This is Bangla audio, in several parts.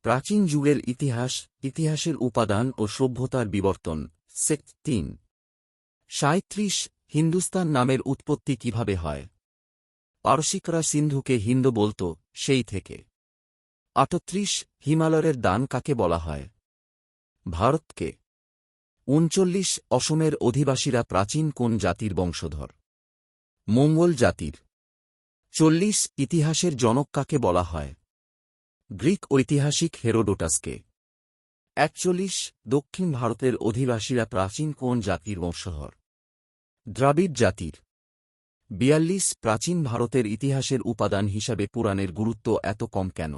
প্রাচীন যুগের ইতিহাস, ইতিহাসের উপাদান ও সভ্যতার বিবর্তন। সেক্ট 3। 37 হিন্দুস্তান নামের উৎপত্তি কিভাবে হয়? পারসিকরা সিন্ধুকে হিন্দ বলত, সেই থেকে। 38 হিমালয়ের দান কাকে বলা হয়? ভারতকে। 39 অসমের অধিবাসীরা প্রাচীন কোন জাতির বংশধর? মঙ্গোল জাতির। 40 ইতিহাসের জনক কাকে বলা হয়? গ্রিক ঐতিহাসিক হেরোডোটাসকে। 41 দক্ষিণ ভারতের অধিবাসীরা প্রাচীন কোন জাতির বংশধর? দ্রাবিড় জাতির। 42 প্রাচীন ভারতের ইতিহাসের উপাদান হিসাবে পুরাণের গুরুত্ব এত কম কেন?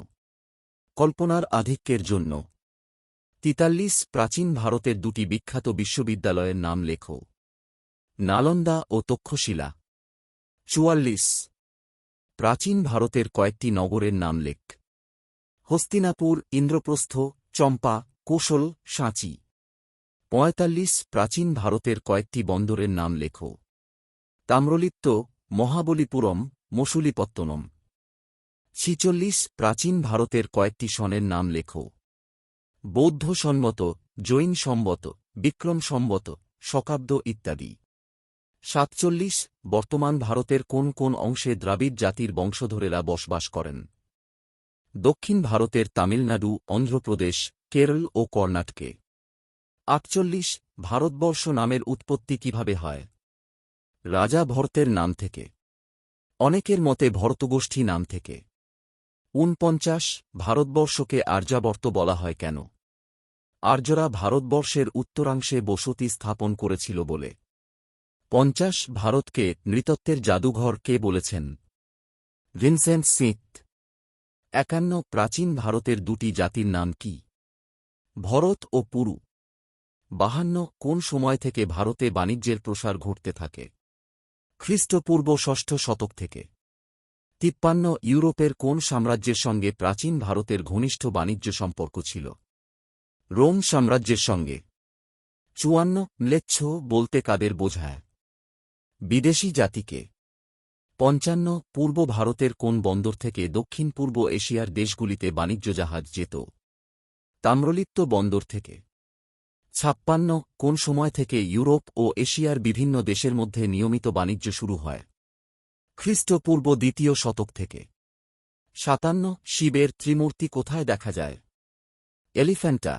কল্পনার আধিক্যের জন্য। 43 প্রাচীন ভারতের দুটি বিখ্যাত বিশ্ববিদ্যালয়ের নাম লেখো। নালন্দা ও তক্ষশিলা। 44 প্রাচীন ভারতের কয়েকটি নগরের নাম লেখ। হস্তিনাপুর, ইন্দ্রপ্রস্থ, চম্পা, কোশল, সাঁচি। 45 প্রাচীন ভারতের কয়েকটি বন্দরের নাম লেখো। তাম্রলিপ্ত, মহাবলীপুরম, মসুলিপত্তনম। 46 প্রাচীন ভারতের কয়েকটি সনের নাম লেখো। বৌদ্ধ সম্বত, জৈন সম্বত, বিক্রম সম্বত, শকাব্দ ইত্যাদি। 47 বর্তমান ভারতের কোন কোন অংশে দ্রাবিড় জাতির বংশধরেরা বসবাস করেন? দক্ষিণ ভারতের তামিলনাড়ু, অন্ধ্রপ্রদেশ, কেরল ও কর্ণাটকে। 48 ভারতবর্ষ নামের উৎপত্তি কিভাবে হয়? রাজা ভরতের নাম থেকে। অনেকের মতে ভরতগোষ্ঠী নাম থেকে। 49 ভারতবর্ষকে আর্যাবর্ত বলা হয় কেন? আর্যরা ভারতবর্ষের উত্তরাংশে বসতি স্থাপন করেছিল বলে। 50 ভারতকে নৃতত্ত্বের জাদুঘর কে বলেছেন? Vincent Smith. 51 প্রাচীন ভারতের দুটি জাতির নাম কি? ভরত ও পুরু। 52 কোন সময় থেকে ভারতে বাণিজ্যের প্রসার ঘটতে থাকে? খ্রিস্টপূর্ব 6ষ্ঠ শতক থেকে। 53 ইউরোপের কোন সাম্রাজ্যের সঙ্গে প্রাচীন ভারতের ঘনিষ্ঠ বাণিজ্য সম্পর্ক ছিল? রোম সাম্রাজ্যের সঙ্গে। 54 ম্লেচ্ছ বলতে কাদের বোঝায়? বিদেশী জাতিকে। 55 পূর্ব ভারতের কোন বন্দর থেকে দক্ষিণ পূর্ব এশিয়ার দেশগুলিতে বাণিজ্য জাহাজ যেত? তাম্রলিপ্ত বন্দর থেকে। 56 কোন সময় থেকে ইউরোপ ও এশিয়ার বিভিন্ন দেশের মধ্যে নিয়মিত বাণিজ্য শুরু হয়? খ্রিস্টপূর্ব 2য় শতক থেকে। 57 শিবের ত্রিমূর্তি কোথায় দেখা যায়? এলিফ্যান্টা।